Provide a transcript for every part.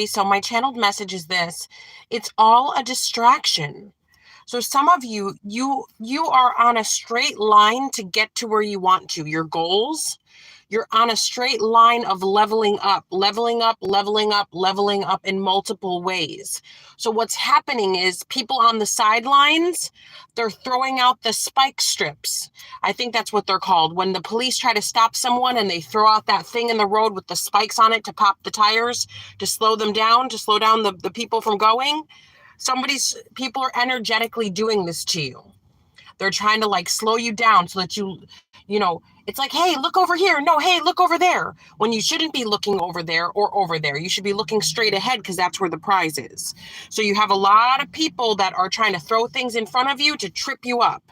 So my channeled message is this: it's all a distraction. So some of you are on a straight line to get to where you want to, your goals. You're on a straight line of leveling up, leveling up, leveling up, leveling up in multiple ways. So what's happening is people on the sidelines, they're throwing out the spike strips. I think that's what they're called. When the police try to stop someone and they throw out that thing in the road with the spikes on it to pop the tires, to slow them down, to slow down the people from going. People are energetically doing this to you. They're trying to like slow you down so that it's like, hey, look over here. No, hey, look over there. When you shouldn't be looking over there or over there. You should be looking straight ahead because that's where the prize is. So you have a lot of people that are trying to throw things in front of you to trip you up.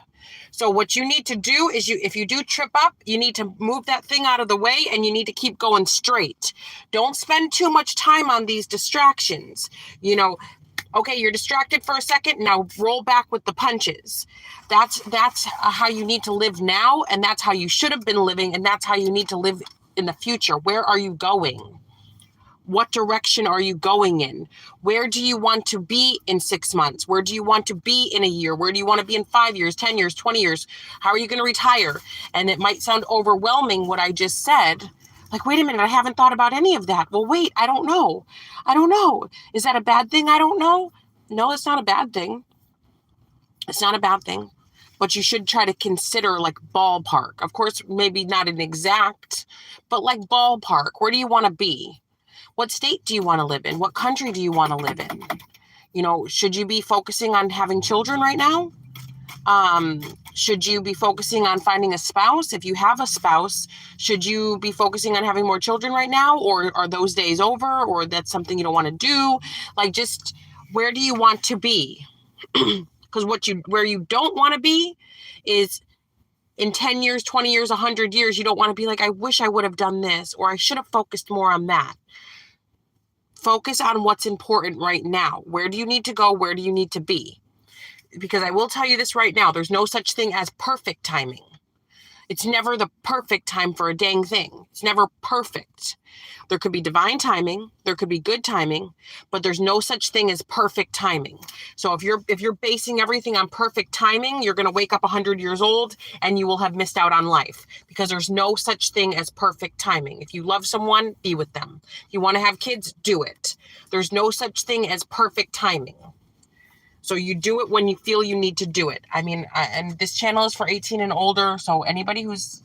So what you need to do is if you do trip up, you need to move that thing out of the way and you need to keep going straight. Don't spend too much time on these distractions. Okay, you're distracted for a second. Now roll back with the punches. That's how you need to live now, and that's how you should have been living, and that's how you need to live in the future. Where are you going? What direction are you going in? Where do you want to be in 6 months? Where do you want to be in a year? Where do you want to be in 5 years, 10 years, 20 years? How are you going to retire? And it might sound overwhelming what I just said. Like, wait a minute, I haven't thought about any of that. Well, wait, I don't know. Is that a bad thing? I don't know. No, it's not a bad thing. It's not a bad thing. But you should try to consider like ballpark. Of course, maybe not an exact, but like ballpark. Where do you want to be? What state do you want to live in? What country do you want to live in? Should you be focusing on having children right now? Should you be focusing on finding a spouse? If you have a spouse, should you be focusing on having more children right now? Or are those days over? Or that's something you don't want to do? Like, just where do you want to be? Because where you don't want to be is in 10 years, 20 years, 100 years, you don't want to be like, I wish I would have done this, or I should have focused more on that. Focus on what's important right now. Where do you need to go? Where do you need to be? Because I will tell you this right now, there's no such thing as perfect timing. It's never the perfect time for a dang thing. It's never perfect. There could be divine timing, there could be good timing, but there's no such thing as perfect timing. So if you're basing everything on perfect timing, you're going to wake up 100 years old and you will have missed out on life, because there's no such thing as perfect timing. If you love someone, be with them. If you want to have kids, do it. There's no such thing as perfect timing. So you do it when you feel you need to do it. I mean, and this channel is for 18 and older. So anybody who's,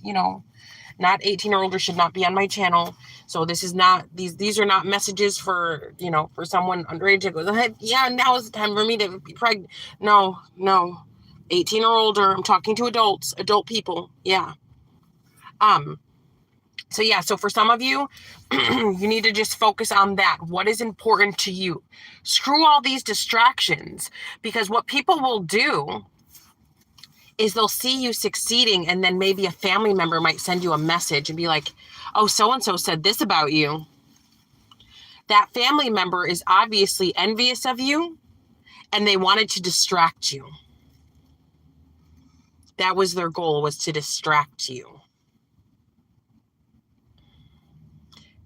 not 18 or older should not be on my channel. So this is not, these are not messages for, for someone underage to go, yeah, now is the time for me to be pregnant. No, 18 or older. I'm talking to adult people. Yeah. So for some of you, you need to just focus on that. What is important to you? Screw all these distractions, because what people will do is they'll see you succeeding, and then maybe a family member might send you a message and be like, oh, so-and-so said this about you. That family member is obviously envious of you, and they wanted to distract you. That was their goal, was to distract you.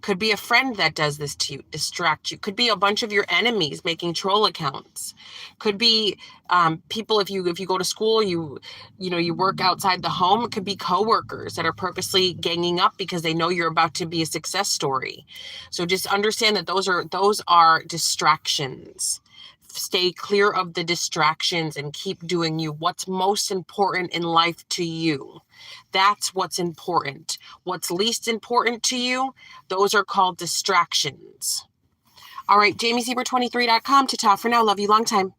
Could be a friend that does this to you, distract you. Could be a bunch of your enemies making troll accounts. Could be people, if you go to school, you work outside the home. It could be coworkers that are purposely ganging up because they know you're about to be a success story. So just understand that those are distractions. Stay clear of the distractions and keep doing you. What's most important in life to you? That's what's important. What's least important to you, those are called distractions. All right, JamieSieber23.com. Ta-ta for now. Love you long time.